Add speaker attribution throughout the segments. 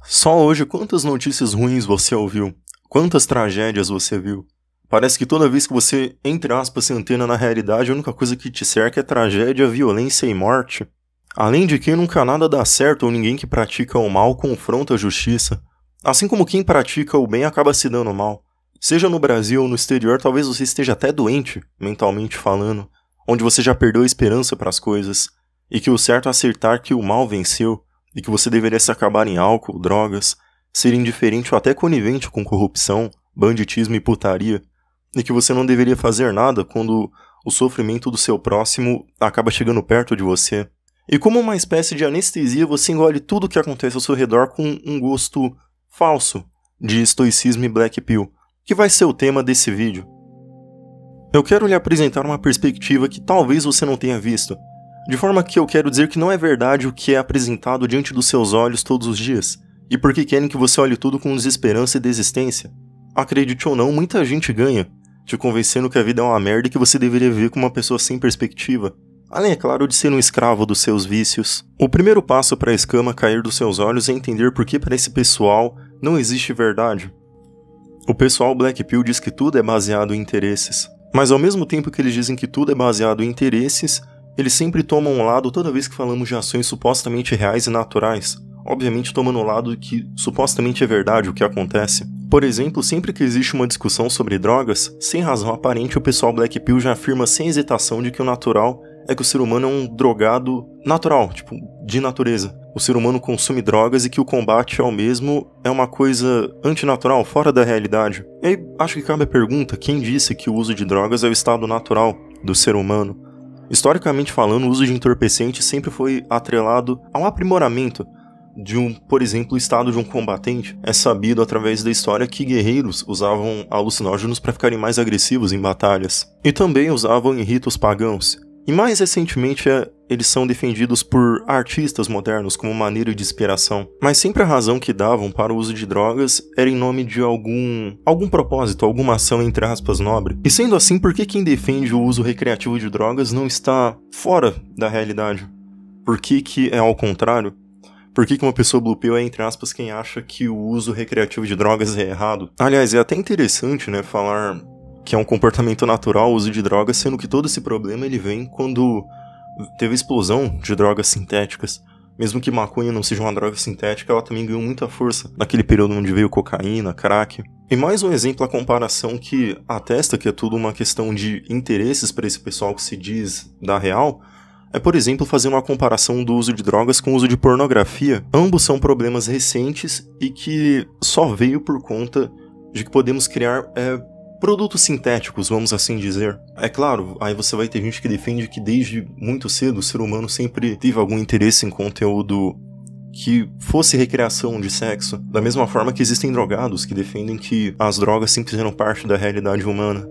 Speaker 1: Só hoje, quantas notícias ruins você ouviu? Quantas tragédias você viu? Parece que toda vez que você, entre aspas, se antena na realidade, a única coisa que te cerca é tragédia, violência e morte. Além de que nunca nada dá certo ou ninguém que pratica o mal confronta a justiça. Assim como quem pratica o bem acaba se dando mal. Seja no Brasil ou no exterior, talvez você esteja até doente, mentalmente falando, onde você já perdeu a esperança para as coisas, e que o certo é acertar que o mal venceu, e que você deveria se acabar em álcool, drogas, ser indiferente ou até conivente com corrupção, banditismo e putaria, e que você não deveria fazer nada quando o sofrimento do seu próximo acaba chegando perto de você. E como uma espécie de anestesia, você engole tudo o que acontece ao seu redor com um gosto falso de estoicismo e black pill, que vai ser o tema desse vídeo. Eu quero lhe apresentar uma perspectiva que talvez você não tenha visto, de forma que eu quero dizer que não é verdade o que é apresentado diante dos seus olhos todos os dias, e porque querem que você olhe tudo com desesperança e desistência. Acredite ou não, muita gente ganha, te convencendo que a vida é uma merda e que você deveria viver como uma pessoa sem perspectiva, além, é claro, de ser um escravo dos seus vícios. O primeiro passo para a escama cair dos seus olhos é entender por que para esse pessoal não existe verdade. O pessoal Black Pill diz que tudo é baseado em interesses, mas ao mesmo tempo que eles dizem que tudo é baseado em interesses, eles sempre tomam um lado toda vez que falamos de ações supostamente reais e naturais, obviamente tomando o lado que supostamente é verdade o que acontece. Por exemplo, sempre que existe uma discussão sobre drogas, sem razão aparente o pessoal Black Pill já afirma sem hesitação de que o natural é que o ser humano é um drogado natural, de natureza. O ser humano consome drogas e que o combate ao mesmo é uma coisa antinatural, fora da realidade. E aí, acho que cabe a pergunta, quem disse que o uso de drogas é o estado natural do ser humano? Historicamente falando, o uso de entorpecentes sempre foi atrelado a um aprimoramento de por exemplo, o estado de um combatente. É sabido através da história que guerreiros usavam alucinógenos para ficarem mais agressivos em batalhas. E também usavam em ritos pagãos. E mais recentemente, eles são defendidos por artistas modernos como maneira de inspiração. Mas sempre a razão que davam para o uso de drogas era em nome de algum propósito, alguma ação entre aspas nobre. E sendo assim, por que quem defende o uso recreativo de drogas não está fora da realidade? Por que é ao contrário? Por que uma pessoa blue pill é, entre aspas, quem acha que o uso recreativo de drogas é errado? Aliás, é até interessante, falar que é um comportamento natural o uso de drogas, sendo que todo esse problema ele vem quando teve a explosão de drogas sintéticas. Mesmo que maconha não seja uma droga sintética, ela também ganhou muita força naquele período onde veio cocaína, crack. E mais um exemplo, a comparação que atesta que é tudo uma questão de interesses para esse pessoal que se diz da real, é, por exemplo, fazer uma comparação do uso de drogas com o uso de pornografia. Ambos são problemas recentes e que só veio por conta de que podemos criar produtos sintéticos, vamos assim dizer. É claro, aí você vai ter gente que defende que desde muito cedo o ser humano sempre teve algum interesse em conteúdo que fosse recreação de sexo, da mesma forma que existem drogados que defendem que as drogas sempre fizeram parte da realidade humana.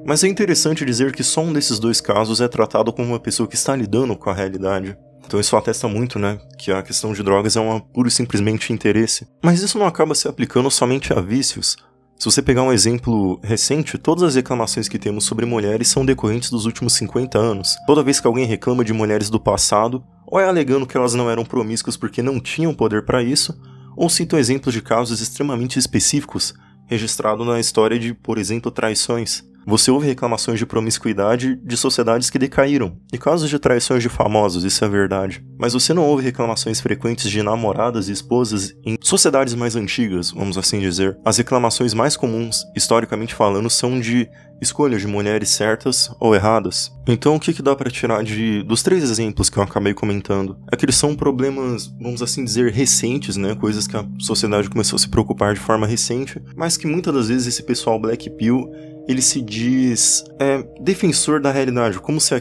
Speaker 1: Mas é interessante dizer que só um desses dois casos é tratado como uma pessoa que está lidando com a realidade. Então isso atesta muito, que a questão de drogas é uma pura e simplesmente interesse. Mas isso não acaba se aplicando somente a vícios. Se você pegar um exemplo recente, todas as reclamações que temos sobre mulheres são decorrentes dos últimos 50 anos. Toda vez que alguém reclama de mulheres do passado, ou é alegando que elas não eram promíscuas porque não tinham poder para isso, ou citam exemplos de casos extremamente específicos, registrados na história de, por exemplo, traições. Você ouve reclamações de promiscuidade de sociedades que decaíram, e casos de traições de famosos, isso é verdade. Mas você não ouve reclamações frequentes de namoradas e esposas em sociedades mais antigas, vamos assim dizer. As reclamações mais comuns, historicamente falando, são de escolhas de mulheres certas ou erradas. Então o que dá para tirar dos três exemplos que eu acabei comentando? É que eles são problemas, vamos assim dizer, recentes, coisas que a sociedade começou a se preocupar de forma recente, mas que muitas das vezes esse pessoal Black Pill ele se diz defensor da realidade, como se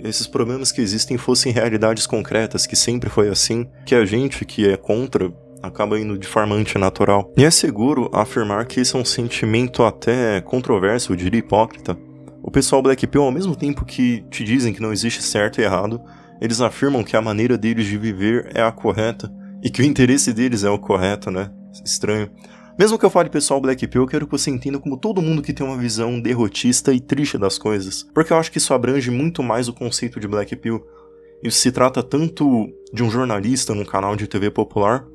Speaker 1: esses problemas que existem fossem realidades concretas, que sempre foi assim, que a gente que é contra acaba indo de forma antinatural. E é seguro afirmar que esse é um sentimento até controverso, eu diria hipócrita. O pessoal Black Pill, ao mesmo tempo que te dizem que não existe certo e errado, eles afirmam que a maneira deles de viver é a correta, e que o interesse deles é o correto, Estranho. Mesmo que eu fale pessoal Black Pill, eu quero que você entenda como todo mundo que tem uma visão derrotista e triste das coisas. Porque eu acho que isso abrange muito mais o conceito de Black Pill. Isso se trata tanto de um jornalista num canal de TV popular,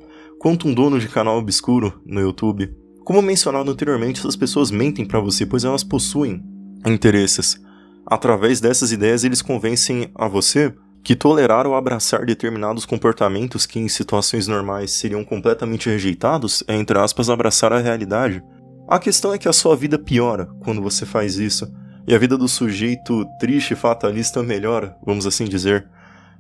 Speaker 1: quanto um dono de canal obscuro no YouTube. Como mencionado anteriormente, essas pessoas mentem para você, pois elas possuem interesses. Através dessas ideias, eles convencem a você que tolerar ou abraçar determinados comportamentos que em situações normais seriam completamente rejeitados é, entre aspas, abraçar a realidade. A questão é que a sua vida piora quando você faz isso, e a vida do sujeito triste e fatalista melhora, vamos assim dizer.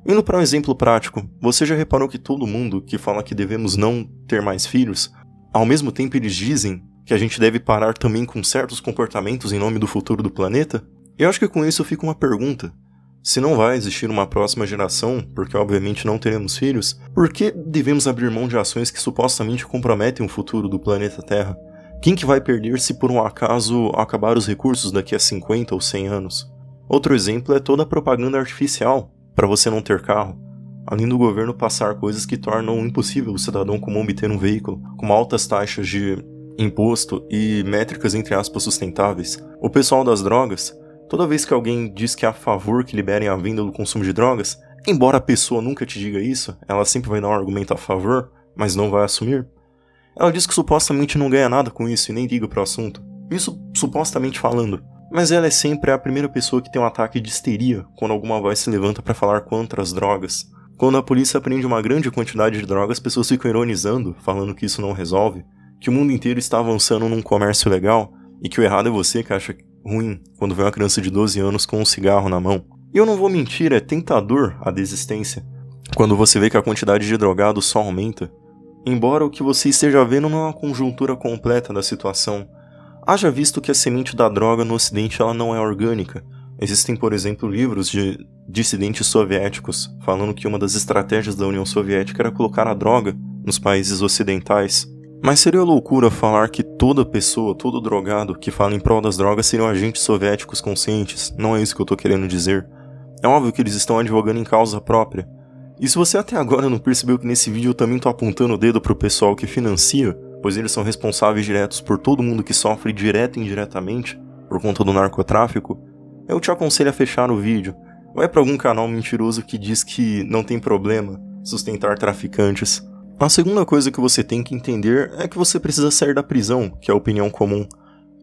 Speaker 1: Indo para um exemplo prático, você já reparou que todo mundo que fala que devemos não ter mais filhos, ao mesmo tempo eles dizem que a gente deve parar também com certos comportamentos em nome do futuro do planeta? Eu acho que com isso fica uma pergunta. Se não vai existir uma próxima geração, porque obviamente não teremos filhos, por que devemos abrir mão de ações que supostamente comprometem o futuro do planeta Terra? Quem que vai perder se por um acaso acabar os recursos daqui a 50 ou 100 anos? Outro exemplo é toda a propaganda artificial para você não ter carro, além do governo passar coisas que tornam impossível o cidadão comum obter um veículo, como altas taxas de imposto e métricas entre aspas sustentáveis. O pessoal das drogas, toda vez que alguém diz que é a favor que liberem a venda do consumo de drogas, embora a pessoa nunca te diga isso, ela sempre vai dar um argumento a favor, mas não vai assumir. Ela diz que supostamente não ganha nada com isso e nem liga pro assunto. Isso supostamente falando. Mas ela é sempre a primeira pessoa que tem um ataque de histeria quando alguma voz se levanta para falar contra as drogas. Quando a polícia apreende uma grande quantidade de drogas, as pessoas ficam ironizando, falando que isso não resolve, que o mundo inteiro está avançando num comércio legal e que o errado é você que acha ruim quando vê uma criança de 12 anos com um cigarro na mão. E eu não vou mentir, é tentador a desistência. Quando você vê que a quantidade de drogados só aumenta, embora o que você esteja vendo não é uma conjuntura completa da situação. Haja visto que a semente da droga no ocidente ela não é orgânica. Existem, por exemplo, livros de dissidentes soviéticos falando que uma das estratégias da União Soviética era colocar a droga nos países ocidentais. Mas seria loucura falar que toda pessoa, todo drogado que fala em prol das drogas seriam agentes soviéticos conscientes. Não é isso que eu tô querendo dizer. É óbvio que eles estão advogando em causa própria. E se você até agora não percebeu que nesse vídeo eu também tô apontando o dedo pro pessoal que financia, pois eles são responsáveis diretos por todo mundo que sofre direta e indiretamente por conta do narcotráfico, eu te aconselho a fechar o vídeo. Vai pra algum canal mentiroso que diz que não tem problema sustentar traficantes. A segunda coisa que você tem que entender é que você precisa sair da prisão, que é a opinião comum.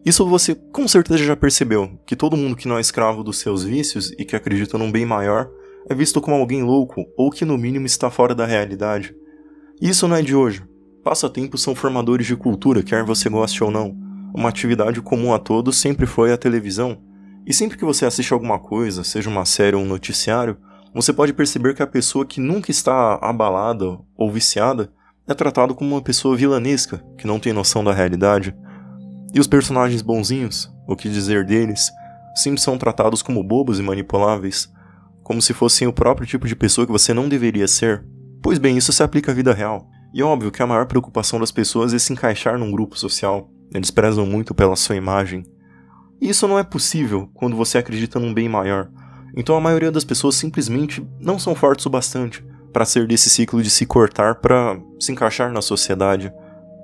Speaker 1: Isso você com certeza já percebeu, que todo mundo que não é escravo dos seus vícios e que acredita num bem maior é visto como alguém louco ou que no mínimo está fora da realidade. E isso não é de hoje. Passatempos são formadores de cultura, quer você goste ou não. Uma atividade comum a todos sempre foi a televisão. E sempre que você assiste alguma coisa, seja uma série ou um noticiário, você pode perceber que a pessoa que nunca está abalada ou viciada é tratada como uma pessoa vilanesca, que não tem noção da realidade. E os personagens bonzinhos, o que dizer deles, sempre são tratados como bobos e manipuláveis, como se fossem o próprio tipo de pessoa que você não deveria ser. Pois bem, isso se aplica à vida real. E é óbvio que a maior preocupação das pessoas é se encaixar num grupo social. Eles prezam muito pela sua imagem. E isso não é possível quando você acredita num bem maior. Então a maioria das pessoas simplesmente não são fortes o bastante para sair desse ciclo de se cortar para se encaixar na sociedade.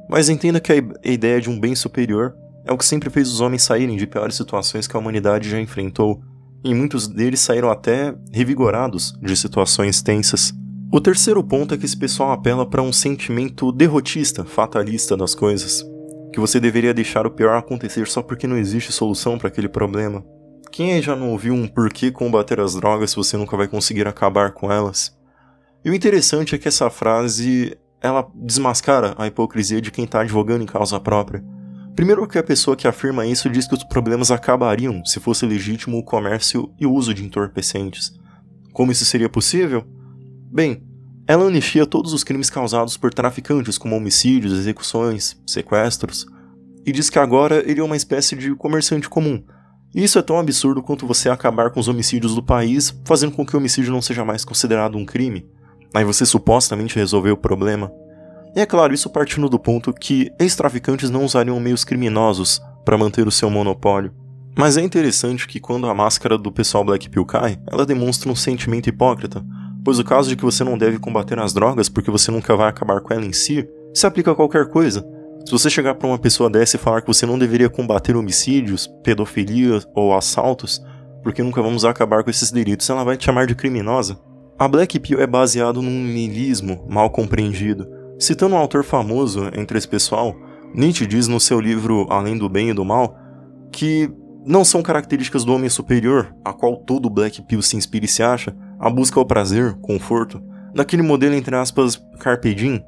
Speaker 1: Mas entenda que a ideia de um bem superior é o que sempre fez os homens saírem de piores situações que a humanidade já enfrentou. E muitos deles saíram até revigorados de situações tensas. O terceiro ponto é que esse pessoal apela para um sentimento derrotista, fatalista das coisas. Que você deveria deixar o pior acontecer só porque não existe solução para aquele problema. Quem aí já não ouviu um porquê combater as drogas se você nunca vai conseguir acabar com elas? E o interessante é que essa frase, ela desmascara a hipocrisia de quem está advogando em causa própria. Primeiro que a pessoa que afirma isso diz que os problemas acabariam se fosse legítimo o comércio e o uso de entorpecentes. Como isso seria possível? Bem, ela anistia todos os crimes causados por traficantes, como homicídios, execuções, sequestros, e diz que agora ele é uma espécie de comerciante comum. E isso é tão absurdo quanto você acabar com os homicídios do país, fazendo com que o homicídio não seja mais considerado um crime. Aí você supostamente resolveu o problema. E é claro, isso partindo do ponto que ex-traficantes não usariam meios criminosos para manter o seu monopólio. Mas é interessante que quando a máscara do pessoal Black Pill cai, ela demonstra um sentimento hipócrita, pois o caso de que você não deve combater as drogas porque você nunca vai acabar com ela em si, se aplica a qualquer coisa. Se você chegar para uma pessoa dessa e falar que você não deveria combater homicídios, pedofilia ou assaltos, porque nunca vamos acabar com esses delitos, ela vai te chamar de criminosa. A Black Pill é baseado num niilismo mal compreendido, Citando um autor famoso entre esse pessoal, Nietzsche diz no seu livro Além do Bem e do Mal que não são características do homem superior, a qual todo Black Pill se inspira e se acha, a busca ao prazer, conforto, daquele modelo entre aspas Carpe Diem,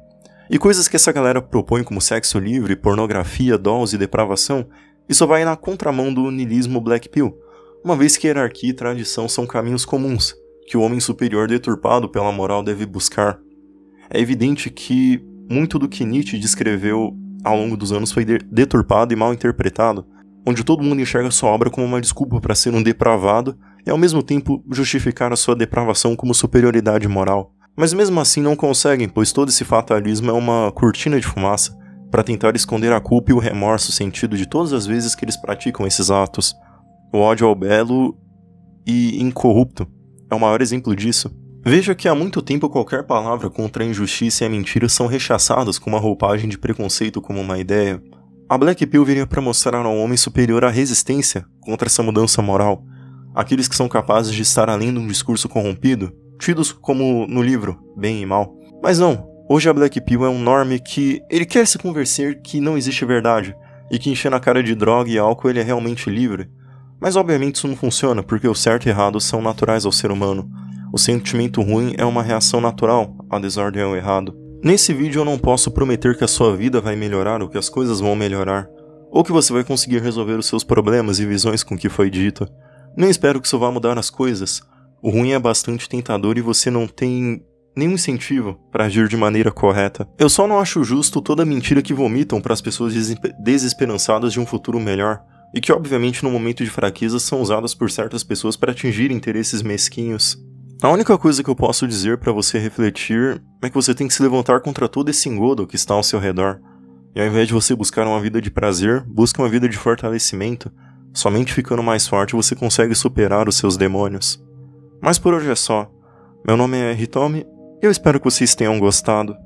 Speaker 1: e coisas que essa galera propõe como sexo livre, pornografia, dose e depravação, isso vai na contramão do niilismo Black Pill, uma vez que hierarquia e tradição são caminhos comuns, que o homem superior deturpado pela moral deve buscar. É evidente que muito do que Nietzsche descreveu ao longo dos anos foi deturpado e mal interpretado, onde todo mundo enxerga sua obra como uma desculpa para ser um depravado e ao mesmo tempo justificar a sua depravação como superioridade moral. Mas mesmo assim não conseguem, pois todo esse fatalismo é uma cortina de fumaça para tentar esconder a culpa e o remorso sentido de todas as vezes que eles praticam esses atos. O ódio ao belo e incorrupto é o maior exemplo disso. Veja que há muito tempo qualquer palavra contra a injustiça e a mentira são rechaçadas com uma roupagem de preconceito como uma ideia. A Black Pill viria para mostrar ao homem superior a resistência contra essa mudança moral, aqueles que são capazes de estar além de um discurso corrompido, tidos como no livro, bem e mal. Mas não, hoje a Black Pill é um norme que ele quer se convencer que não existe verdade, e que enchendo a cara de droga e álcool ele é realmente livre. Mas obviamente isso não funciona, porque o certo e errado são naturais ao ser humano. O sentimento ruim é uma reação natural à desordem e ao errado. Nesse vídeo eu não posso prometer que a sua vida vai melhorar ou que as coisas vão melhorar, ou que você vai conseguir resolver os seus problemas e visões com o que foi dito. Nem espero que isso vá mudar as coisas. O ruim é bastante tentador e você não tem nenhum incentivo para agir de maneira correta. Eu só não acho justo toda a mentira que vomitam para as pessoas desesperançadas de um futuro melhor, e que obviamente no momento de fraqueza são usadas por certas pessoas para atingir interesses mesquinhos. A única coisa que eu posso dizer para você refletir é que você tem que se levantar contra todo esse engodo que está ao seu redor. E ao invés de você buscar uma vida de prazer, busque uma vida de fortalecimento. Somente ficando mais forte você consegue superar os seus demônios. Mas por hoje é só. Meu nome é Hitomi e eu espero que vocês tenham gostado.